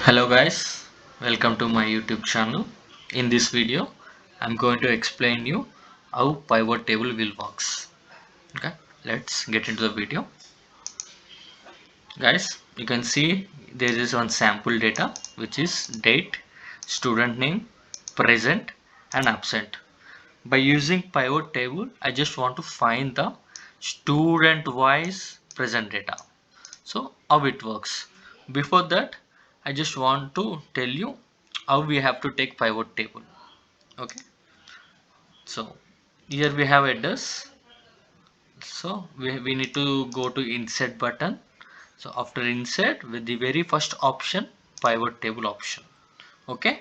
Hello guys, welcome to my YouTube channel. In this video, I'm going to explain you how pivot table will works. Okay, let's get into the video. Guys, you can see there is one sample data which is date, student name, present and absent. By using pivot table, I just want to find the student wise present data. So how it works. Before that, I just want to tell you how we have to take pivot table. Okay, so here we have headers. So we need to go to insert button. So after insert, with the very first option, pivot table option. Okay,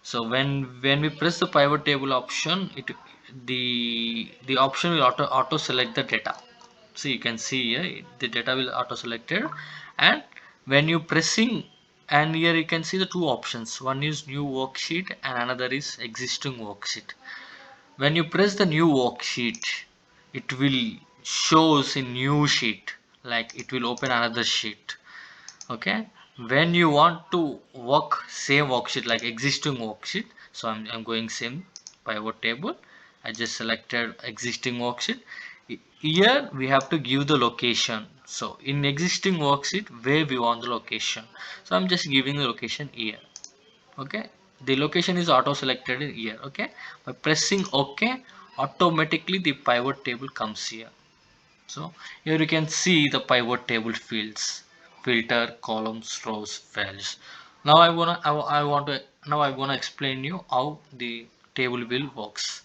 so when we press the pivot table option, the option will auto select the data. So you can see here the data will auto selected, and when you pressing, and here you can see the two options, one is new worksheet and another is existing worksheet. When you press the new worksheet, it will shows in new sheet, like it will open another sheet. Okay, when you want to work same worksheet like existing worksheet, so I'm going same pivot table. I just selected existing worksheet. Here we have to give the location. So in existing worksheet, where we want the location, so I'm just giving the location here. Okay, the location is auto selected here. Okay, by pressing OK, automatically the pivot table comes here. So here you can see the pivot table fields, filter, columns, rows, values. Now I want to explain you how the table will works.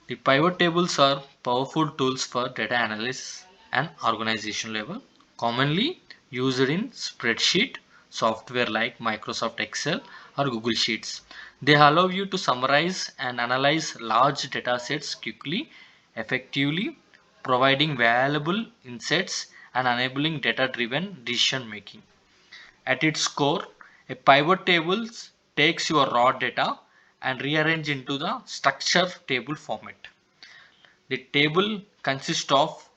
The pivot tables are powerful tools for data analysis and organization level, commonly used in spreadsheet software like Microsoft Excel or Google Sheets. They allow you to summarize and analyze large data sets quickly, effectively, providing valuable insights and enabling data-driven decision making. At its core, a pivot table takes your raw data and rearrange into the structure table format. The table consists of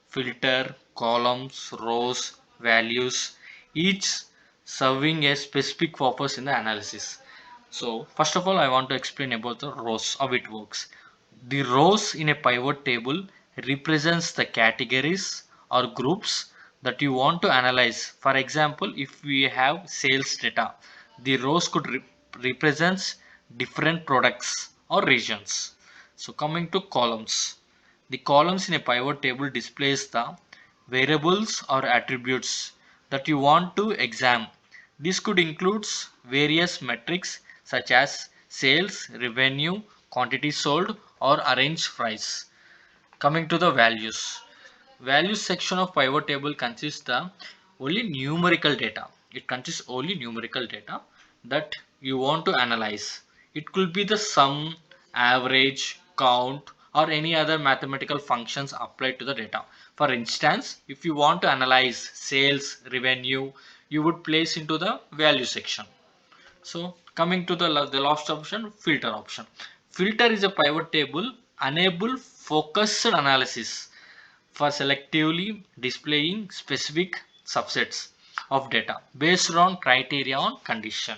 filter, columns, rows, values, each serving a specific purpose in the analysis. So first of all, I want to explain about the rows, how it works. The rows in a pivot table represents the categories or groups that you want to analyze. For example, if we have sales data, the rows could represents different products or regions. So coming to columns, the columns in a pivot table displays the variables or attributes that you want to examine. This could include various metrics such as sales, revenue, quantity sold, or arranged price. Coming to the values. Values section of pivot table consists of only numerical data. It consists only numerical data that you want to analyze. It could be the sum, average, count, or any other mathematical functions applied to the data. For instance, if you want to analyze sales, revenue, you would place into the value section. So coming to the last option, filter option. Filter is a pivot table enable focused analysis for selectively displaying specific subsets of data based on criteria on condition.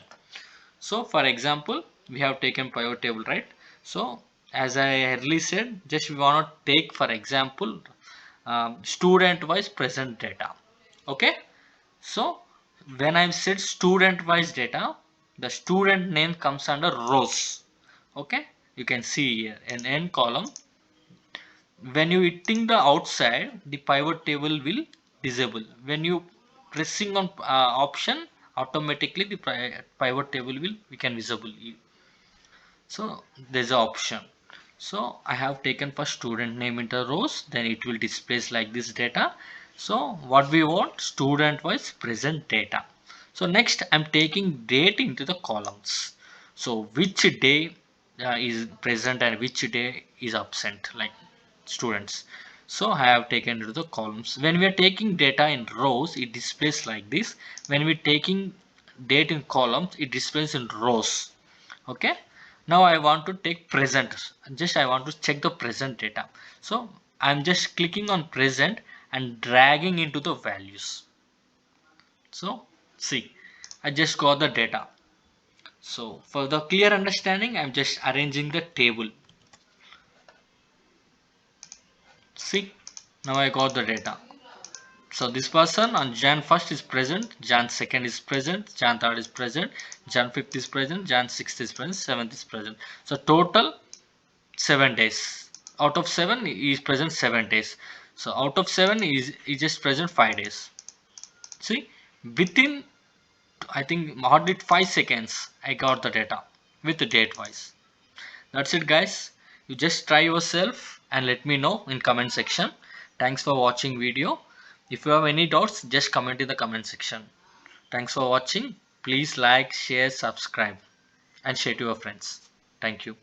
So for example, we have taken pivot table, right? So as I earlier said, just we want to take for example student wise present data. Okay, so when I said student wise data, the student name comes under rows. Okay, you can see here an n column. When you hitting the outside, the pivot table will disable. When you pressing on option, automatically the pivot table will become visible. So there's an option. So I have taken for student name into rows, then it will displays like this data. So what we want, student wise present data. So next I'm taking date into the columns. So which day is present and which day is absent, like students. So I have taken into the columns. When we are taking data in rows, it displays like this. When we're taking date in columns, it displays in rows. Okay, now I want to take present, just I want to check the present data. So I'm just clicking on present and dragging into the values. So see, I just got the data. So for the clear understanding, I'm just arranging the table. See, now I got the data. So this person on Jan 1st is present, Jan 2nd is present, Jan 3rd is present, Jan 5th is present, Jan 6th is present, 7th is present. So total 7 days. Out of 7 he is present 7 days. So out of 7 he just present 5 days. See, within I think hardly 5 seconds I got the data with the date wise. That's it guys. You just try yourself and let me know in comment section. Thanks for watching video. If you have any doubts, just comment in the comment section. Thanks for watching. Please like, share, subscribe and share to your friends. Thank you.